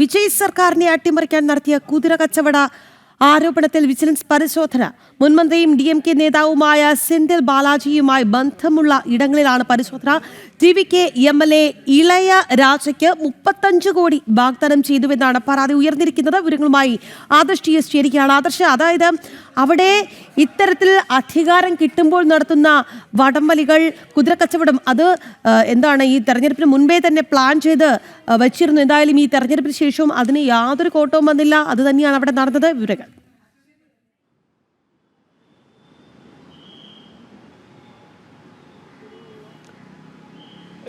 വിജയ് സർക്കാരിനെ അട്ടിമറിക്കാൻ നടത്തിയ കുതിര കച്ചവട ആരോപണത്തിൽ വിജിലൻസ് പരിശോധന. മുൻമന്ത്രിയും DMK നേതാവുമായ സെന്തിൽ ബാലാജിയുമായി ബന്ധമുള്ള ഇടങ്ങളിലാണ് പരിശോധന. TVK MLA ഇളയ രാജയ്ക്ക് 35 കോടി വാഗ്ദാനം ചെയ്തുവെന്നാണ് പരാതി ഉയർന്നിരിക്കുന്നത്. വിവരങ്ങളുമായി ആദർശ് TS ചേരുകയാണ്. ആദർശ്, അതായത് അവിടെ ഇത്തരത്തിൽ അധികാരം കിട്ടുമ്പോൾ നടത്തുന്ന വടംവലികൾ, കുതിരക്കച്ചവടം, അത് എന്താണ് ഈ തെരഞ്ഞെടുപ്പിന് മുൻപേ തന്നെ പ്ലാൻ ചെയ്ത് വച്ചിരുന്നു. എന്തായാലും ഈ തെരഞ്ഞെടുപ്പിന് ശേഷവും അതിന് യാതൊരു കോട്ടവും വന്നില്ല. അത് തന്നെയാണ് അവിടെ നടന്നത്. വിവരങ്ങൾ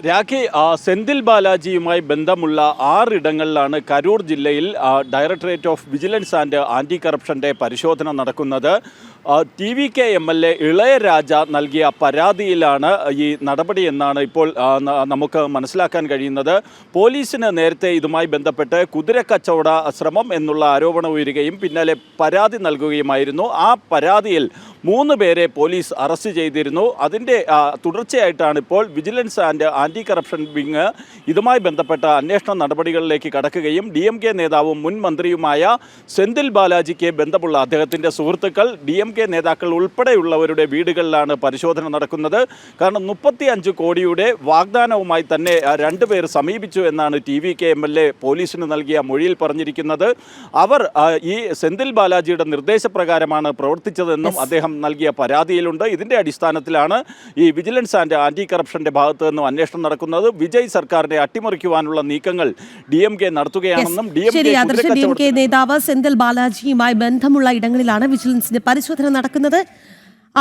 രാഖി, സെന്തിൽ ബാലാജിയുമായി ബന്ധമുള്ള 6 ഇടങ്ങളിലാണ് കരൂർ ജില്ലയിൽ directorate of vigilance and anti കറപ്ഷൻ്റെ പരിശോധന നടക്കുന്നത്. TVK MLA ഇളയ രാജ നൽകിയ പരാതിയിലാണ് ഈ നടപടി എന്നാണ് ഇപ്പോൾ നമുക്ക് മനസ്സിലാക്കാൻ കഴിയുന്നത്. പോലീസിന് നേരത്തെ ഇതുമായി ബന്ധപ്പെട്ട് കുതിരക്കച്ചവട ശ്രമം എന്നുള്ള ആരോപണം ഉയരുകയും പിന്നാലെ പരാതി നൽകുകയുമായിരുന്നു. ആ പരാതിയിൽ 3 പേരെ പോലീസ് അറസ്റ്റ് ചെയ്തിരുന്നു. അതിൻ്റെ തുടർച്ചയായിട്ടാണ് ഇപ്പോൾ vigilance and anti corruption wing ഇതുമായി ബന്ധപ്പെട്ട അന്വേഷണ നടപടികളിലേക്ക് കടക്കുകയും DMK നേതാവും മുൻ മന്ത്രിയുമായ സെന്തിൽ ബാലാജിക്ക് ബന്ധമുള്ള അദ്ദേഹത്തിൻ്റെ സുഹൃത്തുക്കൾ, DMK നേതാക്കൾ ഉൾപ്പെടെയുള്ളവരുടെ വീടുകളിലാണ് പരിശോധന നടക്കുന്നത്. കാരണം 35 കോടിയുടെ വാഗ്ദാനവുമായി തന്നെ 2 പേർ സമീപിച്ചു എന്നാണ് TVK MLA പോലീസിന് നൽകിയ മൊഴിയിൽ പറഞ്ഞിരിക്കുന്നത്. അവർ ഈ സെന്തിൽ ബാലാജിയുടെ നിർദ്ദേശപ്രകാരമാണ് പ്രവർത്തിച്ചതെന്നും അദ്ദേഹം നൽകിയ പരാതിയിലുണ്ട്. ഇതിന്റെ അടിസ്ഥാനത്തിലാണ് ഈ വിജിലൻസ് ആൻഡ് ആന്റി കറപ്ഷന്റെ ഭാഗത്തു നിന്നും അന്വേഷണം നടക്കുന്നത്. വിജയ് സർക്കാരിനെ അട്ടിമറിക്കുവാനുള്ള നീക്കങ്ങൾ DMK നടത്തുകയാണെന്നും DMK നേതാവ് സെന്തിൽ ബാലാജിയുമായി ബന്ധമുള്ള ഇടങ്ങളിലാണ് വിജിലൻസിന്റെ പരിശോധന നടക്കുന്നത്.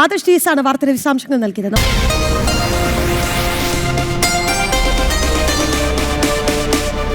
ആദർശ് TS ആണ് വാർത്തയുടെ വിശദാംശങ്ങൾ നൽകിയത്.